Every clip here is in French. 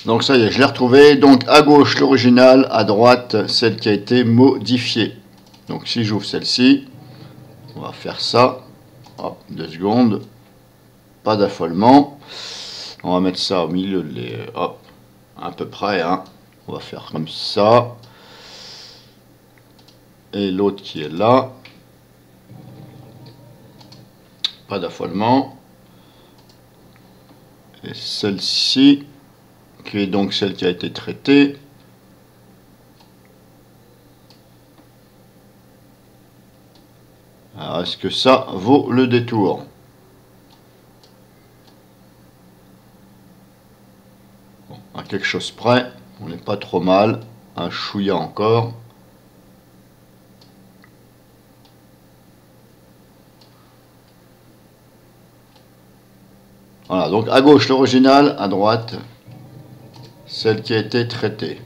Donc ça y est, je l'ai retrouvé. Donc à gauche l'original, à droite celle qui a été modifiée. Donc si j'ouvre celle-ci, on va faire ça. Hop, 2 secondes. Pas d'affolement. On va mettre ça au milieu de les... Hop, à peu près. Hein. On va faire comme ça. Et l'autre qui est là. Pas d'affolement. Et celle-ci, qui est donc celle qui a été traitée. Alors, est-ce que ça vaut le détour? Bon, à quelque chose près, on n'est pas trop mal. Un chouïa encore. Voilà, donc à gauche l'original, à droite celle qui a été traitée.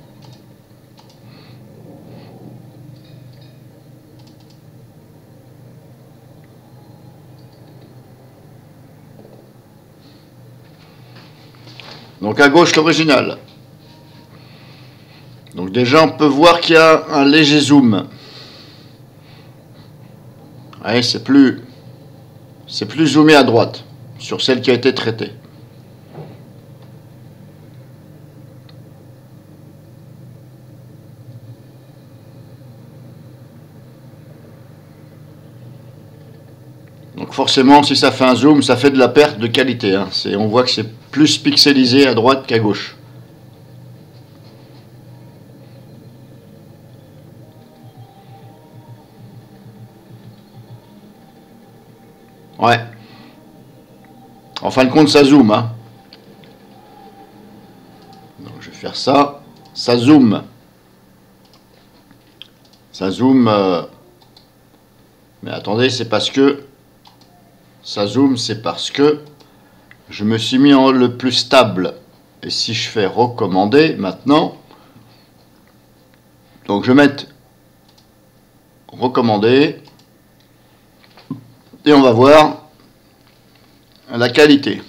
Donc à gauche l'original. Donc déjà on peut voir qu'il y a un léger zoom. Ouais, c'est plus zoomé à droite sur celle qui a été traitée. Donc forcément, si ça fait un zoom, ça fait de la perte de qualité. Hein. On voit que c'est plus pixelisé à droite qu'à gauche. Ouais. En fin de compte, ça zoome. Hein. Donc je vais faire ça. Ça zoome. Ça zoome. Mais attendez, c'est parce que... Ça zoome, c'est parce que je me suis mis en le plus stable. Et si je fais recommander maintenant, donc je vais mettre recommander et on va voir la qualité.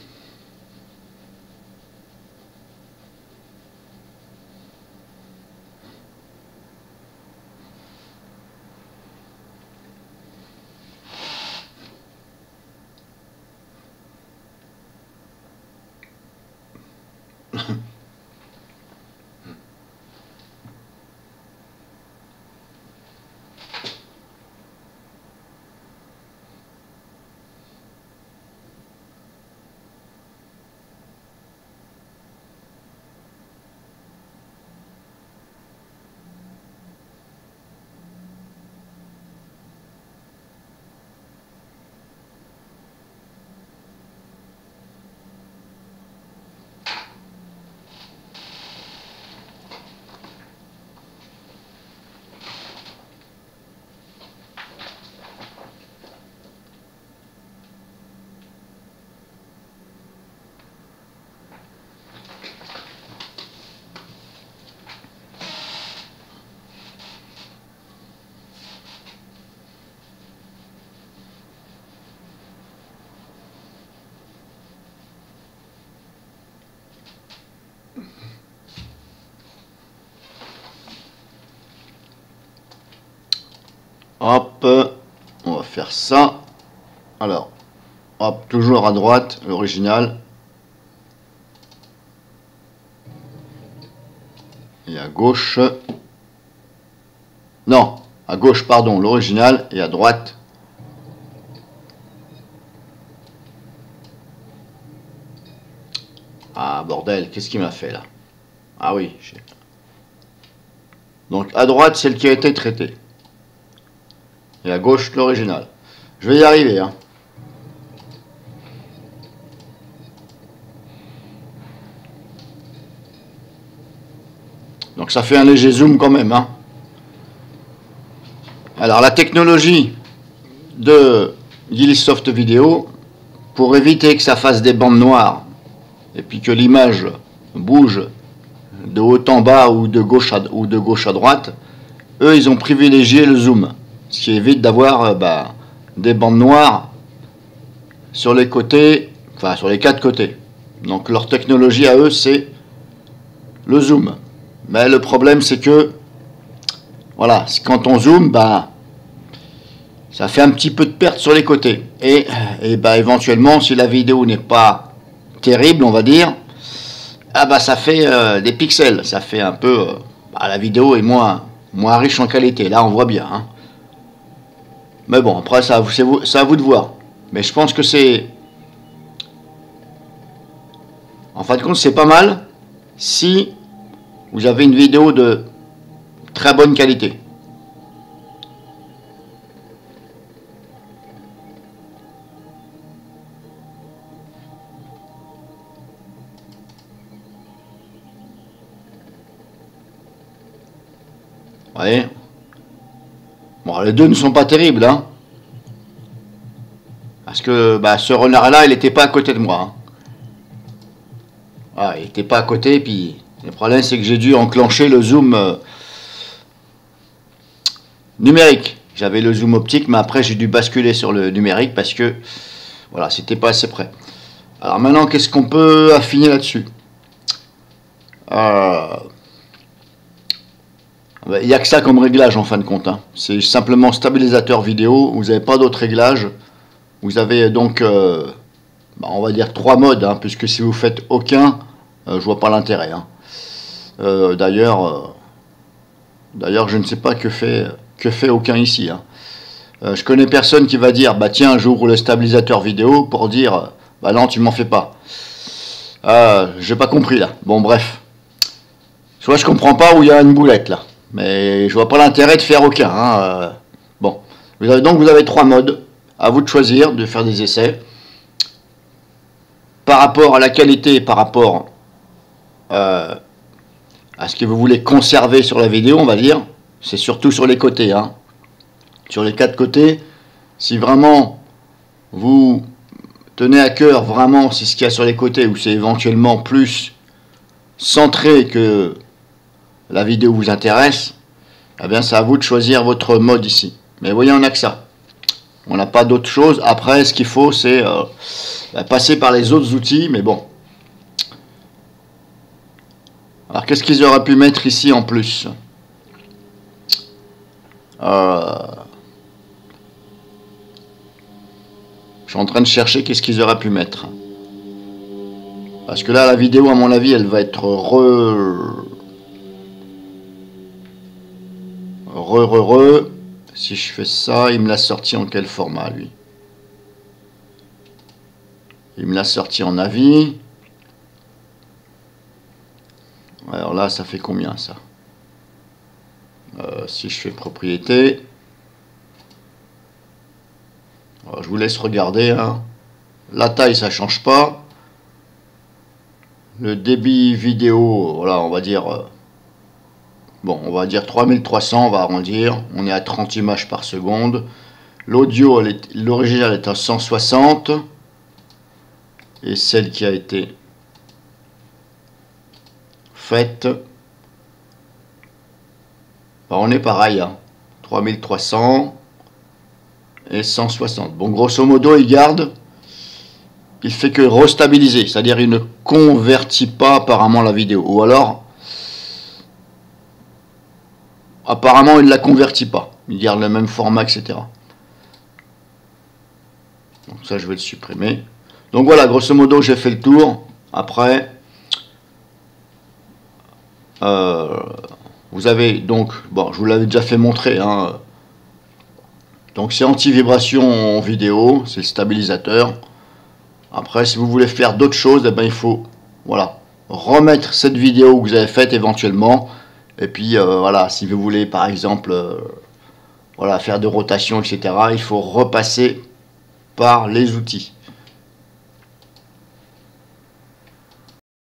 Hop, on va faire ça. Alors, hop, toujours à droite, l'original. Et à gauche... Non, à gauche, pardon, l'original. Et à droite... Ah, bordel, qu'est-ce qu'il m'a fait, là? Ah oui. Donc, à droite, celle qui a été traitée. Et à gauche, l'original. Je vais y arriver, hein. Donc ça fait un léger zoom quand même, hein. Alors la technologie de Gillisoft Video, pour éviter que ça fasse des bandes noires, et puis que l'image bouge de haut en bas ou de gauche à droite, eux ils ont privilégié le zoom. Ce qui évite d'avoir des bandes noires sur les côtés, enfin sur les 4 côtés. Donc leur technologie à eux, c'est le zoom. Mais le problème c'est que, voilà, quand on zoome, bah, ça fait un petit peu de perte sur les côtés. Et bah, éventuellement, si la vidéo n'est pas terrible, on va dire, ah bah, ça fait des pixels. Ça fait un peu... bah, la vidéo est moins riche en qualité. Là, on voit bien. Hein. Mais bon, après, c'est à vous de voir. Mais je pense que c'est... En fin de compte, c'est pas mal si vous avez une vidéo de très bonne qualité. Vous voyez? Bon, les deux ne sont pas terribles, hein. Parce que bah, ce renard-là, il n'était pas à côté de moi. Hein. Ah, il n'était pas à côté, puis le problème, c'est que j'ai dû enclencher le zoom numérique. J'avais le zoom optique, mais après, j'ai dû basculer sur le numérique parce que, voilà, c'était pas assez près. Alors maintenant, qu'est-ce qu'on peut affiner là-dessus? Il n'y a que ça comme réglage en fin de compte. Hein. C'est simplement stabilisateur vidéo. Vous n'avez pas d'autres réglages. Vous avez donc, bah, on va dire 3 modes, hein, puisque si vous faites aucun, je vois pas l'intérêt. Hein. D'ailleurs, je ne sais pas que fait aucun ici. Hein. Je connais personne qui va dire, bah tiens, j'ouvre le stabilisateur vidéo pour dire, bah non, tu m'en fais pas. J'ai pas compris là. Bon, bref. Soit je comprends pas où il y a une boulette là. Mais je vois pas l'intérêt de faire aucun. Hein. Bon. Vous avez 3 modes. À vous de choisir, de faire des essais. Par rapport à la qualité, par rapport à ce que vous voulez conserver sur la vidéo, on va dire. C'est surtout sur les côtés. Hein. Sur les 4 côtés, si vraiment vous tenez à cœur, vraiment, c'est ce qu'il y a sur les côtés, ou c'est éventuellement plus centré que la vidéo vous intéresse, eh bien c'est à vous de choisir votre mode ici. Mais vous voyez, on n'a que ça. On n'a pas d'autre chose. Après, ce qu'il faut, c'est passer par les autres outils, mais bon. Alors, qu'est-ce qu'ils auraient pu mettre ici en plus? Je suis en train de chercher qu'est-ce qu'ils auraient pu mettre. Parce que là, la vidéo, à mon avis, elle va être Si je fais ça, il me l'a sorti en quel format, lui? Il me l'a sorti en avis. Alors là, ça fait combien, ça? Si je fais propriété. Alors, je vous laisse regarder. Hein. La taille, ça change pas. Le débit vidéo, voilà, on va dire... bon, on va dire 3300, on va arrondir. On est à 30 images par seconde. L'audio, l'original est à 160. Et celle qui a été faite, ben on est pareil. Hein, 3300 et 160. Bon, grosso modo, il garde. Il fait que restabiliser. C'est-à-dire, il ne convertit pas apparemment la vidéo. Ou alors... apparemment, il ne la convertit pas. Il garde le même format, etc. Donc ça, je vais le supprimer. Donc voilà, grosso modo, j'ai fait le tour. Après, vous avez donc... bon, je vous l'avais déjà fait montrer. Hein. Donc c'est anti-vibration en vidéo. C'est le stabilisateur. Après, si vous voulez faire d'autres choses, eh ben, il faut voilà, remettre cette vidéo que vous avez faite éventuellement. Et puis voilà, si vous voulez par exemple voilà, faire de rotation, etc., il faut repasser par les outils.